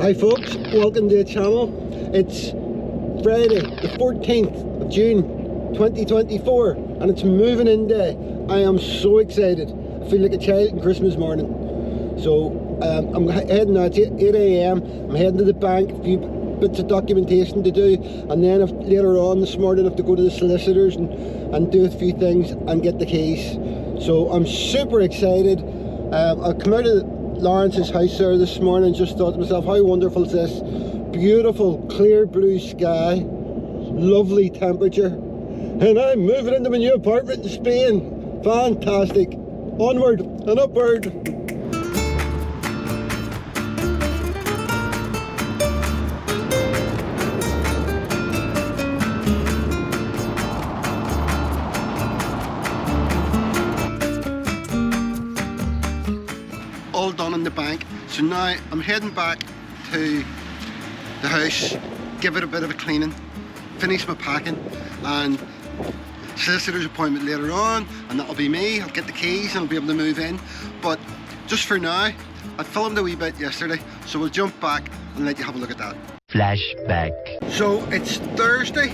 Hi folks, welcome to the channel. It's Friday the 14th of June 2024 and it's moving in day. I am so excited. I feel like a child on Christmas morning. So I'm heading now, it's 8 AM. I'm heading to the bank, a few bits of documentation to do, and then later on this morning I have to go to the solicitors and do a few things and get the keys. So I'm super excited. I've come out of Lawrence's house there this morning and just thought to myself, how wonderful is this? Beautiful clear blue sky, lovely temperature, and I'm moving into my new apartment in Spain. Fantastic. Onward and upward. All done in the bank, so now I'm heading back to the house, give it a bit of a cleaning, finish my packing, and solicitor's appointment later on, and that'll be me. I'll get the keys and I'll be able to move in. But just for now, I filmed a wee bit yesterday, so we'll jump back and let you have a look at that. Flashback. So it's Thursday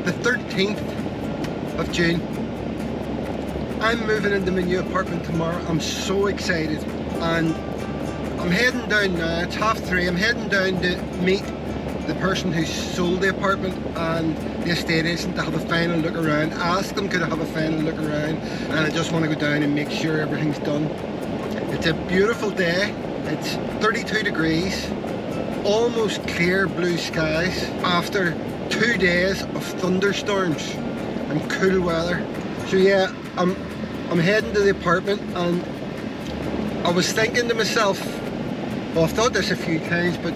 the 13th of June. I'm moving into my new apartment tomorrow. I'm so excited, and I'm heading down now. It's 3:30. I'm heading down to meet the person who sold the apartment and the estate agent to have a final look around. Ask them could I have a final look around, and I just want to go down and make sure everything's done. It's a beautiful day. It's 32 degrees, almost clear blue skies after 2 days of thunderstorms and cool weather. So yeah, I'm heading to the apartment, and I was thinking to myself, well, I've thought this a few times, but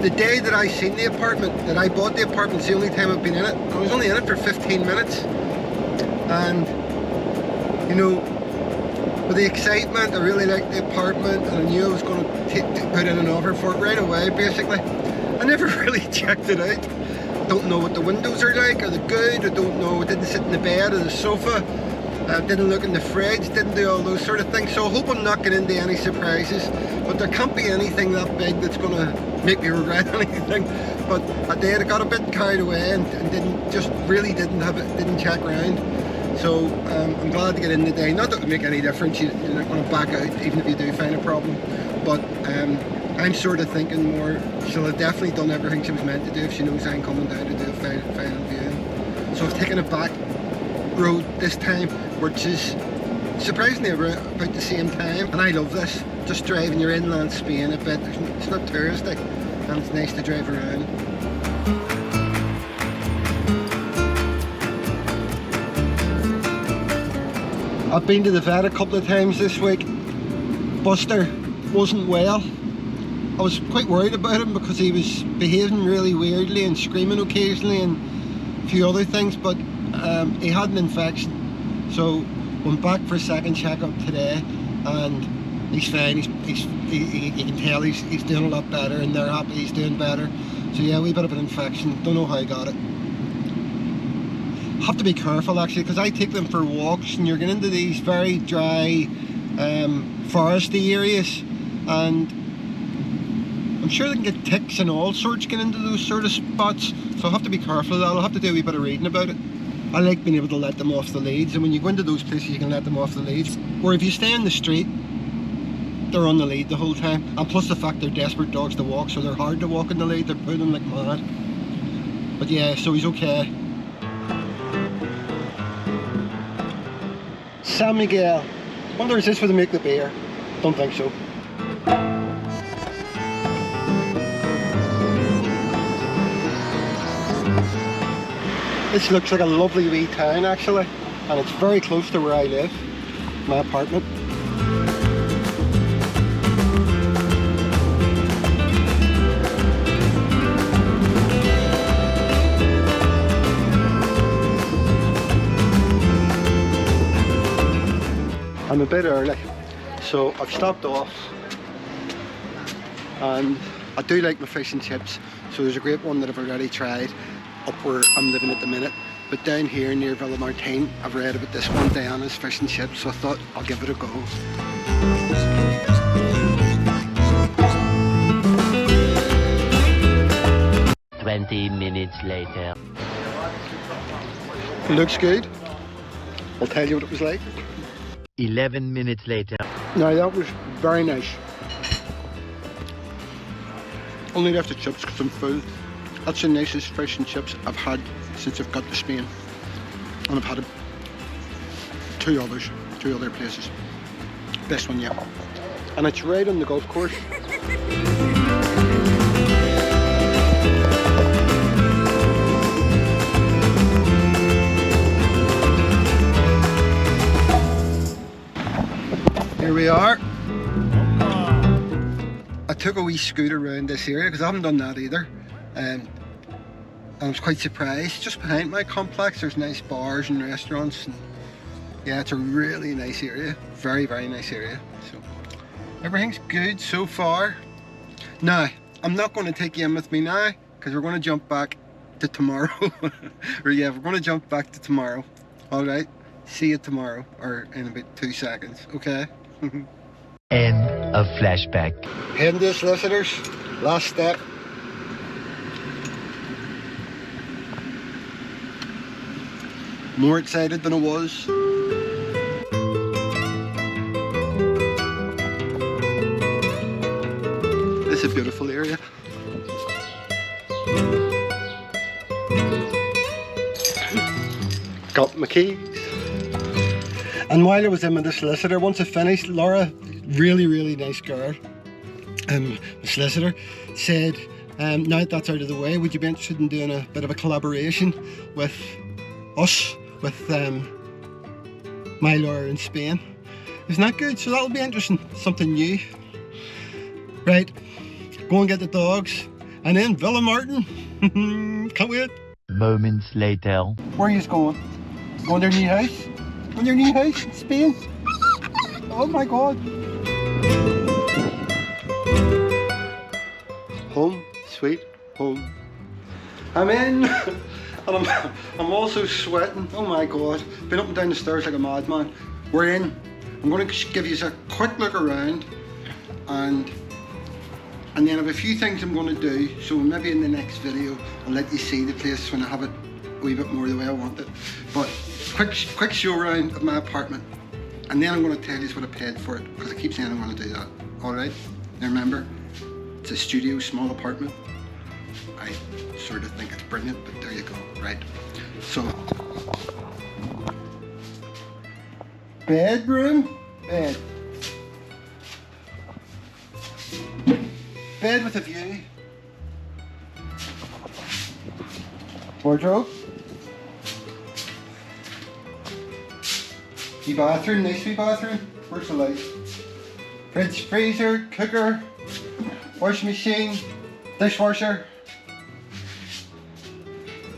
the day that I seen the apartment, that I bought the apartment, is the only time I've been in it. I was only in it for 15 minutes. And, you know, with the excitement, I really liked the apartment, and I knew I was going to put in an offer for it right away, basically. I never really checked it out. Don't know what the windows are like. Are they good? I don't know. I didn't sit in the bed or the sofa. Didn't look in the fridge, didn't do all those sort of things. So I hope I'm not getting into any surprises, but there can't be anything that big that's going to make me regret anything. But I did, I got a bit carried away and didn't check around. So I'm glad to get in today. Not that it would make any difference, you're not going to back out even if you do find a problem. But I'm sort of thinking more, she'll have definitely done everything she was meant to do if she knows I'm coming down to do a final viewing. So I've taken a back road this time, which is surprisingly about the same time, and I love this, just driving your inland Spain a bit. It's not touristy and it's nice to drive around. I've been to the vet a couple of times this week. Buster wasn't well. I was quite worried about him because he was behaving really weirdly and screaming occasionally and a few other things, but he had an infection, so went back for a second checkup today, and he's fine. You can tell he's doing a lot better, and they're happy he's doing better. So yeah, a wee bit of an infection. Don't know how I got it. Have to be careful actually, because I take them for walks, and you're getting into these very dry, foresty areas, and I'm sure they can get ticks and all sorts getting into those sort of spots. So I'll have to be careful of that. I'll have to do a wee bit of reading about it. I like being able to let them off the leads, and when you go into those places you can let them off the leads. Where if you stay in the street, they're on the lead the whole time. And plus the fact they're desperate dogs to walk, so they're hard to walk in the lead, they're pulling like mad. But yeah, so he's okay. San Miguel. Wonder is this where they make the beer? Don't think so. This looks like a lovely wee town actually, and it's very close to where I live, my apartment. I'm a bit early, so I've stopped off, and I do like my fish and chips, so there's a great one that I've already tried up where I'm living at the minute. But down here near Villamartin, I've read about this one, Diana's Fish and Chips, so I thought I'll give it a go. 20 minutes later. Looks good. I'll tell you what it was like. 11 minutes later. Now that was very nice. Only left the chips because I'm full. That's the nicest fish and chips I've had since I've got to Spain. And I've had two other places. Best one yet. And it's right on the golf course. Here we are. I took a wee scoot around this area because I haven't done that either. And I was quite surprised. Just behind my complex there's nice bars and restaurants. And yeah, it's a really nice area. Very, very nice area. So everything's good so far. Now, I'm not going to take you in with me now because we're going to jump back to tomorrow. Or yeah, we're going to jump back to tomorrow. Alright, see you tomorrow or in about 2 seconds, okay? End of flashback. Heading to the solicitors, last step. More excited than I was. This is a beautiful area. Got my keys. And while I was in with the solicitor, once I finished, Laura, really nice girl, the solicitor, said, now that that's out of the way, would you be interested in doing a bit of a collaboration with us, with my lawyer in Spain? Isn't that good? So that'll be interesting, something new. Right, go and get the dogs, and then Villamartin. Can't wait. Moments later. Where are you going? Going to their new house? On your new house in Spain? Oh my god. Home, sweet home. I'm in, and I'm also sweating. Oh my god. Been up and down the stairs like a madman. We're in. I'm going to give you a quick look around, and then I have a few things I'm going to do. So maybe in the next video I'll let you see the place when I have it a wee bit more the way I want it. But quick show around of my apartment, and then I'm going to tell you what I paid for it, because I keep saying I'm going to do that. Alright? Now remember, it's a studio, small apartment. I sort of think it's brilliant, but there you go. Right. So, bedroom, bed. Bed with a view. Wardrobe. Wee bathroom, nice wee bathroom. Where's the light? Fridge, freezer, cooker, washing machine, dishwasher.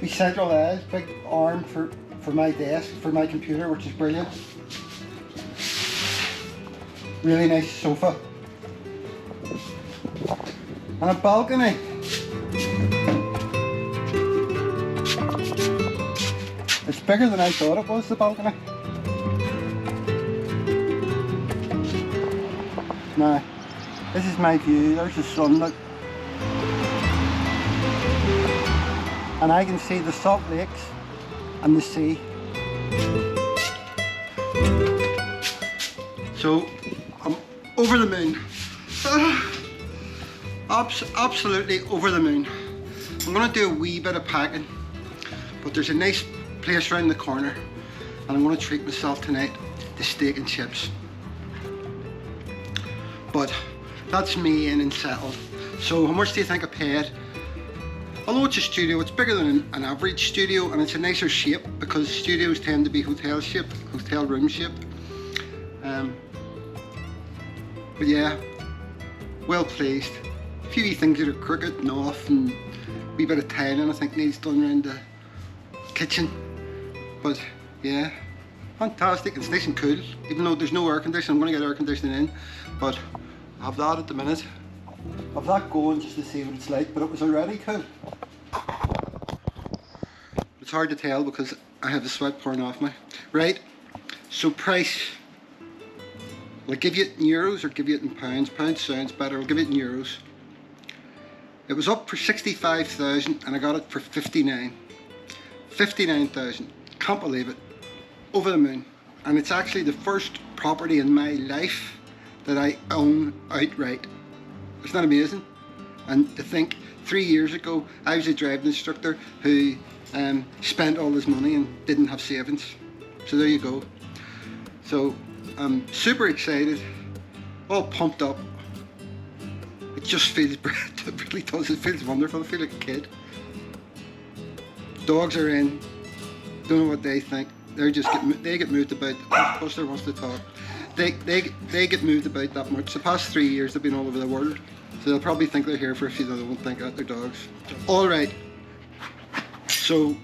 Wee central edge, big arm for my desk, for my computer, which is brilliant. Really nice sofa. And a balcony. It's bigger than I thought it was, the balcony. Now, this is my view. There's the sun, look. And I can see the salt lakes and the sea. So, I'm over the moon. Absolutely over the moon. I'm going to do a wee bit of packing, but there's a nice place around the corner, and I'm going to treat myself tonight to steak and chips. But that's me in and settled. So how much do you think I paid? Although it's a studio, it's bigger than an average studio, and it's a nicer shape because studios tend to be hotel shaped, hotel room shaped. But yeah, well pleased. A few wee things that are crooked and off, and a wee bit of tiling I think needs done around the kitchen. But yeah, fantastic. It's nice and cool, even though there's no air conditioning. I'm going to get air conditioning in, but I have that at the minute. I've that going just to see what it's like, but it was already cool. It's hard to tell because I have the sweat pouring off me. Right, so price. Will I give you it in euros or give you it in pounds? Pounds sounds better. I'll give it in euros. It was up for 65,000 and I got it for 59,000. Can't believe it. Over the moon. And it's actually the first property in my life that I own outright. Isn't that amazing? And to think 3 years ago I was a driving instructor who spent all his money and didn't have savings. So there you go. So I'm super excited, all pumped up. It just feels great. It really does. It feels wonderful. I feel like a kid. Dogs are in. Don't know what they think. They get moved about. Buster wants to talk. They get moved about that much. The past 3 years they've been all over the world, so they'll probably think they're here for a few. They won't think that they're dogs. All right. So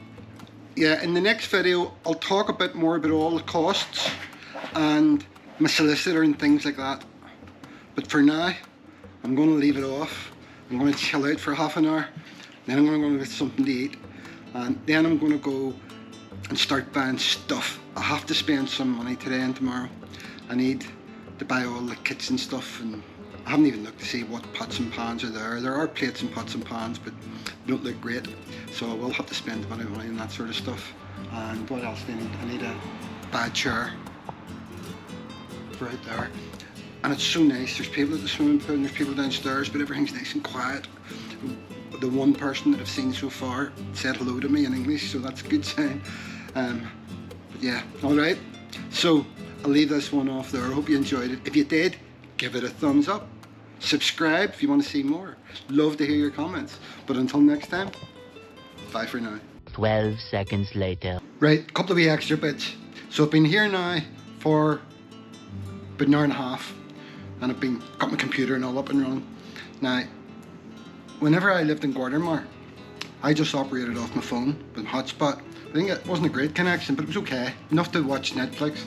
yeah, in the next video I'll talk a bit more about all the costs and my solicitor and things like that. But for now, I'm going to leave it off. I'm going to chill out for half an hour. Then I'm going to go get something to eat, and then I'm going to go and start buying stuff. I have to spend some money today and tomorrow. I need to buy all the kitchen stuff, and I haven't even looked to see what pots and pans are there. There are plates and pots and pans, but they don't look great. So I will have to spend a bit of money on that sort of stuff. And what else do I need? I need a bad chair for out there. And it's so nice. There's people at the swimming pool and there's people downstairs, but everything's nice and quiet. The one person that I've seen so far said hello to me in English, so that's a good sign. But yeah, alright. So I'll leave this one off there. I hope you enjoyed it. If you did, give it a thumbs up. Subscribe if you want to see more. Love to hear your comments. But until next time, bye for now. 12 seconds later. Right, a couple of wee extra bits. So I've been here now for about an hour and a half, and I've got my computer and all up and running. Now, whenever I lived in Guatemala, I just operated off my phone with hotspot. I think it wasn't a great connection, but it was okay. Enough to watch Netflix.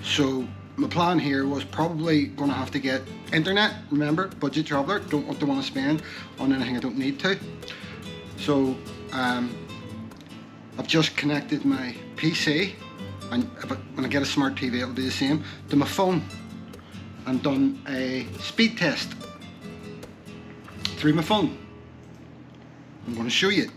So my plan here was probably going to have to get internet. Remember, budget traveller, don't want to spend on anything I don't need to. So I've just connected my PC, and when I get a smart TV it'll be the same, to my phone, and done a speed test through my phone. I'm going to show you.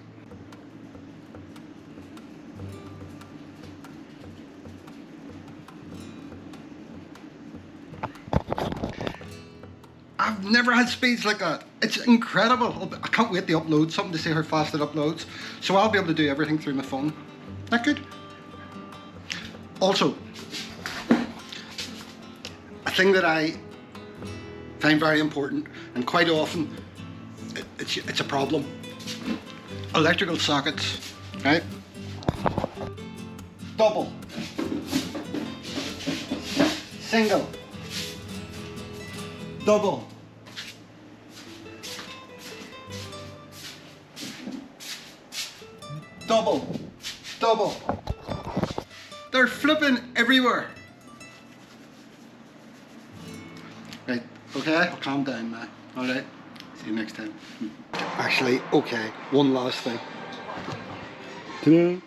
I've never had speeds like that. It's incredible. I can't wait to upload something to see how fast it uploads. So I'll be able to do everything through my phone. That good? Also, a thing that I find very important, and quite often it's a problem. Electrical sockets, right? Double. Single. Double. Double. Double. They're flipping everywhere. Right, okay, I'll calm down now. Alright, see you next time. Actually, okay, one last thing. Ta-da!